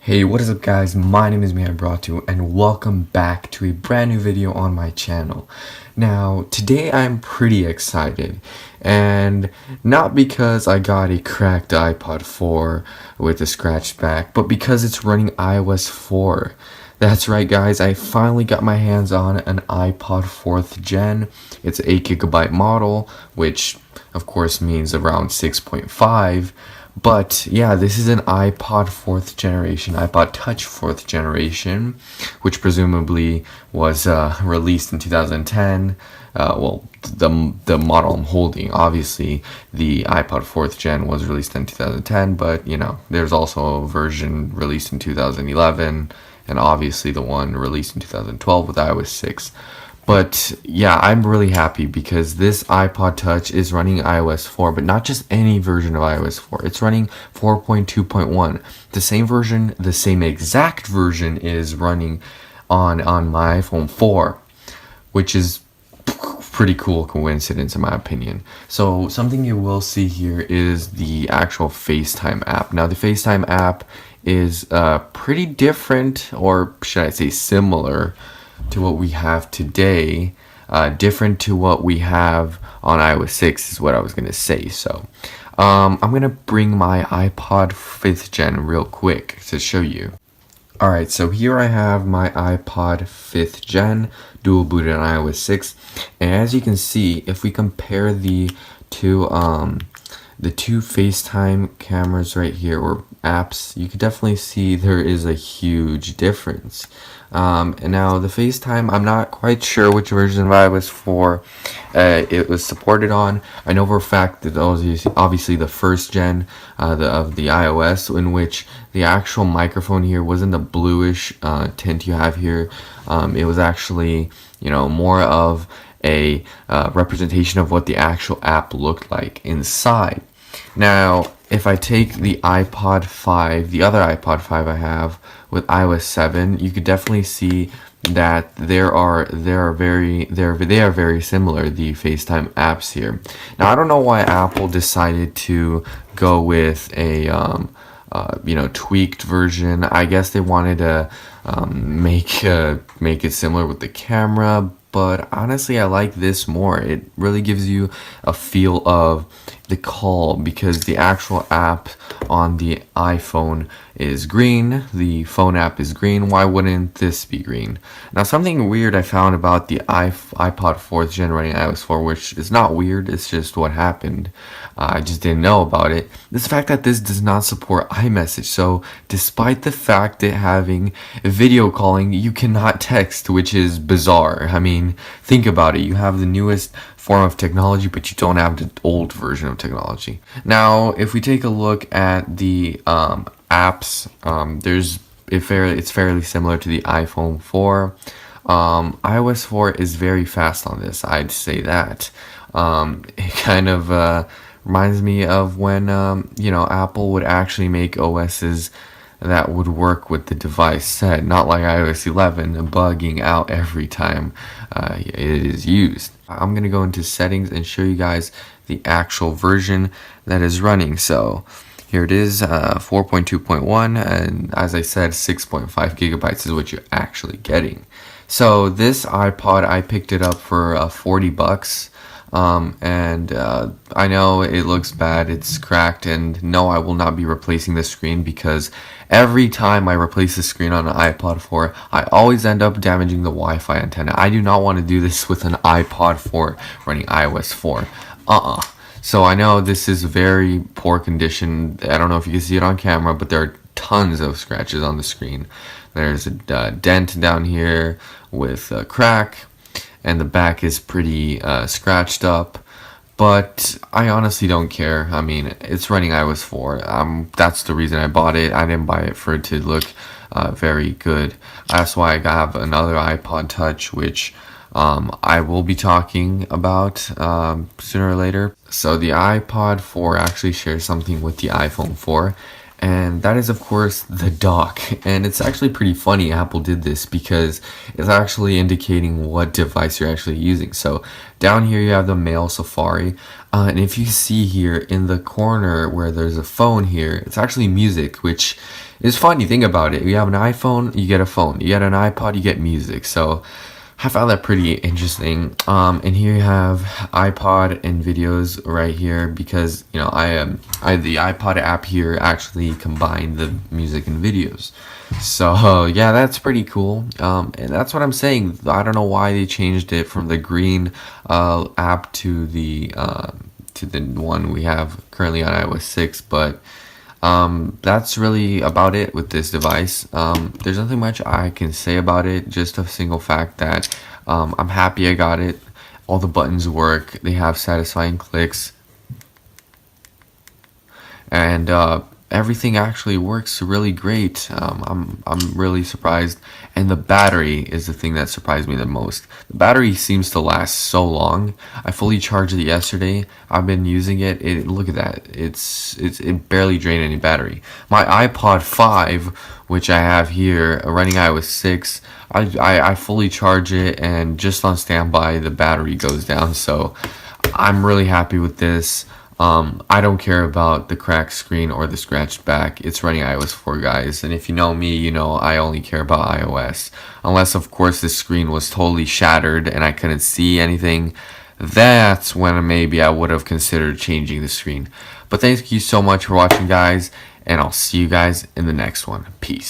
Hey, what is up guys? My name is Miyabratu and welcome back to a brand new video on my channel. Now, today I'm pretty excited, and not because I got a cracked iPod 4 with a scratched back, but because it's running iOS 4. That's right guys, I finally got my hands on an iPod 4th gen. It's an 8GB model, which of course means around 6.5. But yeah, this is an iPod 4th generation, iPod Touch 4th generation, which presumably was released in 2010. The model I'm holding, obviously, the iPod 4th gen was released in 2010, but you know, there's also a version released in 2011, and obviously the one released in 2012 with iOS 6. But yeah, I'm really happy because this iPod Touch is running iOS 4, but not just any version of iOS 4. It's running 4.2.1. The same version, the same exact version is running on my iPhone 4, which is pretty cool coincidence in my opinion. So something you will see here is the actual FaceTime app. Now the FaceTime app is pretty different, or should I say similar, to what we have today. Different to what we have on iOS 6 is what I was going to say. So I'm going to bring my iPod 5th gen real quick to show you. Alright, so here I have my iPod 5th gen, dual booted on iOS 6, and as you can see, if we compare the two FaceTime cameras right here, or apps, you can definitely see there is a huge difference. And now the FaceTime, I'm not quite sure which version of iOS 4 it was supported on. I know for a fact that obviously the first gen of the iOS, in which the actual microphone here wasn't the bluish tint you have here. It was actually, you know, more of a representation of what the actual app looked like inside. Now, if I take the iPod 5, the other iPod 5 I have with iOS 7, you could definitely see that they are very similar, the FaceTime apps here. Now, I don't know why Apple decided to go with a tweaked version. I guess they wanted to make it similar with the camera, but honestly I like this more. It really gives you a feel of the call, because the actual app on the iPhone is green, the phone app is green. Why wouldn't this be green? Now, something weird I found about the iPod 4th gen running iOS 4, which is not weird, it's just what happened, I just didn't know about it, is the fact that this does not support iMessage. So despite the fact that having video calling, you cannot text, which is bizarre. I mean, think about it. You have the newest form of technology, but you don't have the old version of technology. Now, if we take a look at the apps, it's fairly similar to the iPhone 4. iOS 4 is very fast on this, I'd say that. It kind of reminds me of when Apple would actually make OSs that would work with the device set, not like iOS 11 bugging out every time it is used. I'm gonna go into settings and show you guys the actual version that is running. So here it is, 4.2.1, and as I said, 6.5 gigabytes is what you're actually getting. So this iPod, I picked it up for $40. And I know it looks bad, it's cracked, and no, I will not be replacing the screen, because every time I replace the screen on an iPod 4, I always end up damaging the Wi-Fi antenna. I do not want to do this with an iPod 4 running iOS 4. So I know this is very poor condition. I don't know if you can see it on camera, but there are tons of scratches on the screen. There's a dent down here with a crack, and the back is pretty scratched up, but I honestly don't care. I mean, it's running iOS 4. That's the reason I bought it. I didn't buy it for it to look very good. That's why I have another iPod Touch, which I will be talking about sooner or later. So the iPod 4 actually shares something with the iPhone 4, and that is of course the dock. And it's actually pretty funny Apple did this, because it's actually indicating what device you're actually using. So down here you have the Mail Safari, and if you see here in the corner where there's a phone here, it's actually music, which It's fun. You think about it. You have an iPhone, you get a phone. You get an iPod, you get music. So I found that pretty interesting. And here you have iPod and videos right here because I the iPod app here actually combined the music and videos. So yeah, that's pretty cool. And that's what I'm saying. I don't know why they changed it from the green app to the one we have currently on iOS 6, but that's really about it with this device. There's nothing much I can say about it, just a single fact that I'm happy I got it. All the buttons work, they have satisfying clicks, and everything actually works really great. I'm really surprised, and the battery is the thing that surprised me the most. The battery seems to last so long. I fully charged it yesterday. I've been using it. Look at that. It barely drained any battery. My iPod 5, which I have here, running iOS 6. I fully charge it, and just on standby, the battery goes down. So I'm really happy with this. I don't care about the cracked screen or the scratched back. It's running iOS 4, guys. And if you know me, you know I only care about iOS. Unless, of course, the screen was totally shattered and I couldn't see anything. That's when maybe I would have considered changing the screen. But thank you so much for watching, guys. And I'll see you guys in the next one. Peace.